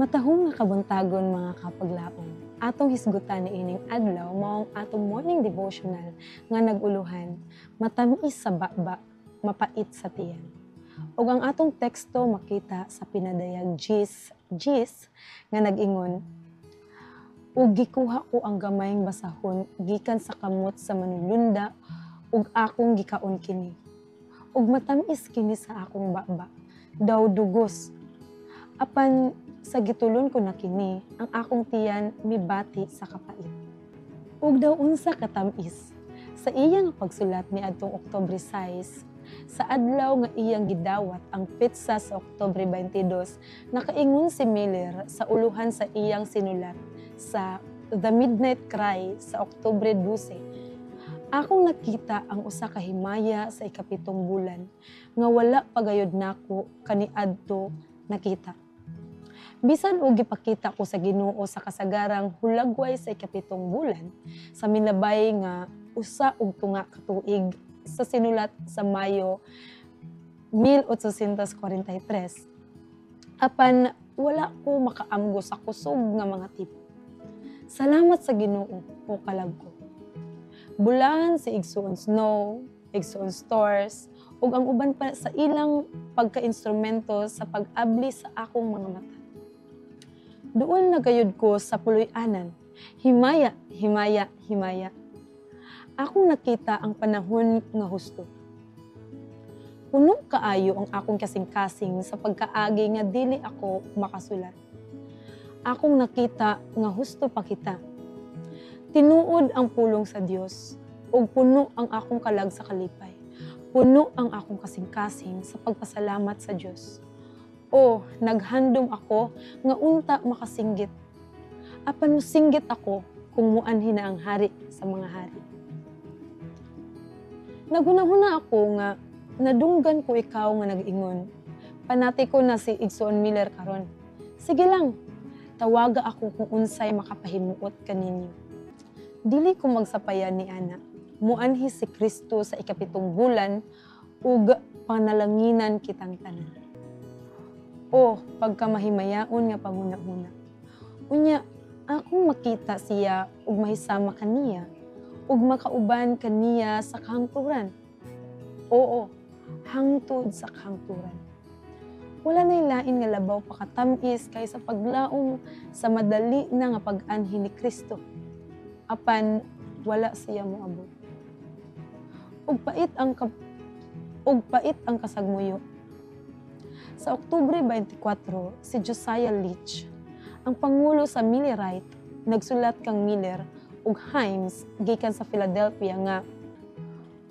Matahong nga kabuntagon mga kapaglaom. Atong hisgutan ni ining adlaw maong atong morning devotional nga naguluhan, matamis sa baba, mapait sa tiyan. Ug ang atong teksto makita sa pinadayag Gis nga nag-ingon, ug gikuha ko ang gamayng basahon gikan sa kamot sa manulunda ug akong gikaon kini. Ug matamis kini sa akong baba, daw dugos. Apan sa gitulon ko na kini, ang akong tiyan mibati sa kapait. Ug daw unsa katamis, sa iyang pagsulat ni adtong Oktubre 6, sa adlaw nga iyang gidawat ang petsa sa Oktubre 22, nakaingon si Miller sa uluhan sa iyang sinulat sa The Midnight Cry sa Oktubre 12. Akong nakita ang usa ka himaya sa ikapitong bulan, nga wala pagayod nako kaniadto nakita. Bisan og gipakita ko sa Ginoo sa kasagarang hulagway sa ikapitong bulan, sa milabay nga usa ug tunga ka tuig sa sinulat sa Mayo 1843. Apan wala ko makaamgo sa kusog nga mga tipo. Salamat sa Ginoo o kalag ko. Bulan si igsuon snow, igsuon stores, ug ang uban pa sa ilang pagka-instrumento sa pag-abli sa akong mga mata. Doon nagayod ko sa puloy-anan, himaya, himaya, himaya. Akong nakita ang panahon nga husto. Puno kaayo ang akong kasing-kasing sa pagkaagi nga dili ako makasulat. Akong nakita nga husto pa kita. Tinuod ang pulong sa Dios, ug puno ang akong kalag sa kalipay. Puno ang akong kasing-kasing sa pagpasalamat sa Dios. O, naghandom ako nga unta makasinggit. Apan mosinggit ako kung muanhin na ang hari sa mga hari. Nagunahuna ako nga nadunggan ko ikaw nga nag-ingon. Panati ko na si Igsoon Miller karon. Sige lang, tawaga ako kung unsay makapahimuot kaninyo. Dili ko magsapayan ni ana. Muanhi si Kristo sa ikapitong bulan ug panalanginan kitang tanan. O pagkamahimayaon nga panguna-una. Unya, akong makita siya ug mahisama kaniya ug makauban kaniya sa kahangturan. Oo, hangtod sa kahangturan. Wala nay lain nga labaw pakatamis kaysa paglaom sa madali na nga pag-anhi ni Kristo. Apan wala siya moabot. Ug pait ang kasagmuyo. Sa Oktubre 24, si Josiah Leach, ang pangulo sa Millerite, nagsulat kang Miller ug Himes gikan sa Philadelphia nga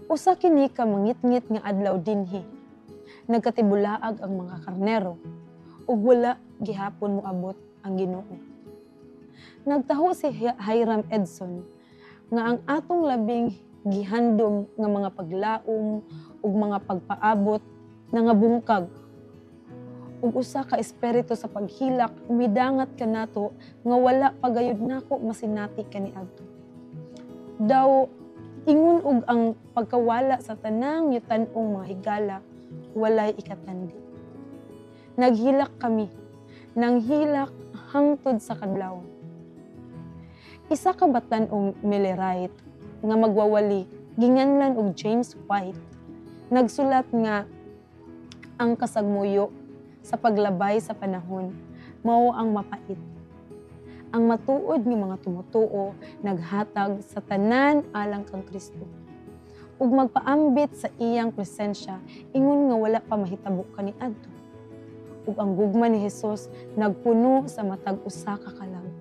usa kini ka mangitngit nga adlaw dinhi. Nagkatibulaag ang mga karnero ug wala gihapon moabot ang Ginoo. Nagtaho si Hiram Edson nga ang atong labing gihandom nga mga paglaom ug mga pagpaabot nangabungkag ug usa ka espiritu sa paghilak midangat kanato nga wala pagayod nako masinati kaniadto. Daw ingon og ang pagkawala sa tanang yutan-ong mga higala walay ikatandi. Naghilak kami, nang hilak hangtod sa kadlawon. Isa ka batan-ong Millerite nga magwawali ginganlan og James White nagsulat nga ang kasagmuyo sa paglabay sa panahon, mao ang mapait. Ang matuod nga mga tumutuo naghatag sa tanan alang kang Kristo. Ug magpaambit sa iyang presensya, ingon nga wala pa mahitabo kaniadto. Ug ang gugma ni Hesus nagpuno sa matag usa ka kalag.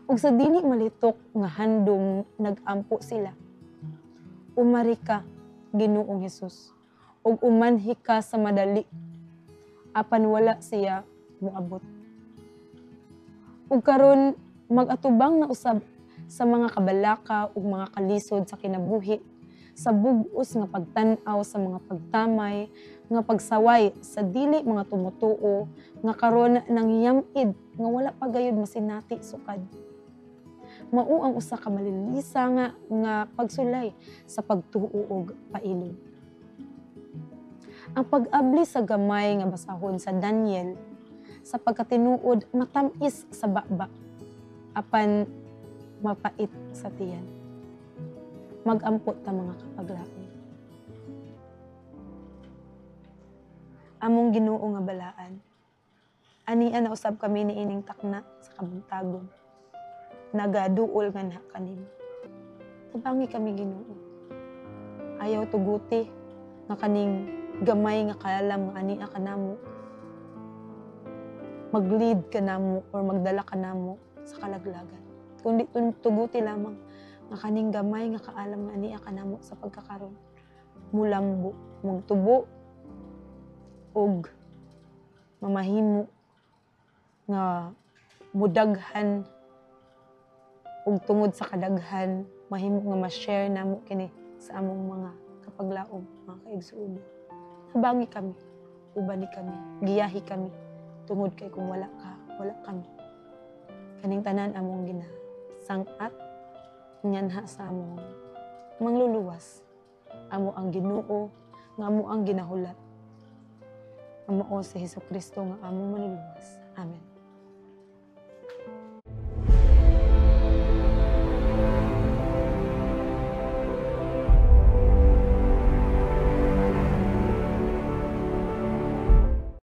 Ug sa dili malitok nga handom nagampo sila. Umari ka, Ginoong Hesus, ug umanhi ka sa madali. Apan wala siya moabot. Ug karon mag-atubang na usab sa mga kabalaka ug mga kalisod sa kinabuhi, sa bug-os nga pagtan-aw sa mga pagtamay, nga pagsaway sa dili mga tumutuo, nga karon nangyam-id nga wala pagayod masinati sukad. Mao ang usa ka malilisa nga pagsulay sa pagtuo ug pailog. Ang pag-abli sa gamay nga basahon sa Daniel sa pagkatinuod matamis sa baba apan mapait sa tiyan. Mag-ampot ta mga kapaglaom. Among Ginoo nga balaan. Anian na usab kami ni ining takna sa kabuntagon. Nagaduol nga na kanimo. Tabangi kami Ginoo. Ayaw tuguti nga kaning gamay nga kaalam nga ania kanamo. Mag-lead ka namo or magdala ka namo sa kalaglagan. Kundi tuguti lamang nga kaning gamay nga kaalam nga ania kanamo sa pagkakaron. Mulambo, magtubo og mamahimo nga mudaghan ug tungod sa kadaghan mahimo nga ma-share namo kini sa among mga kapaglaom, mga kaigsuono. Nabangi kami, ubani kami, giyahi kami tungod kay kung wala ka, wala kami. Kaning tanan among ginasang-at nganha sa among mangluluwas. Amo ang Ginoo nga amo ang ginahulat. Amo si Hesukristo nga among manluluwas. Amen.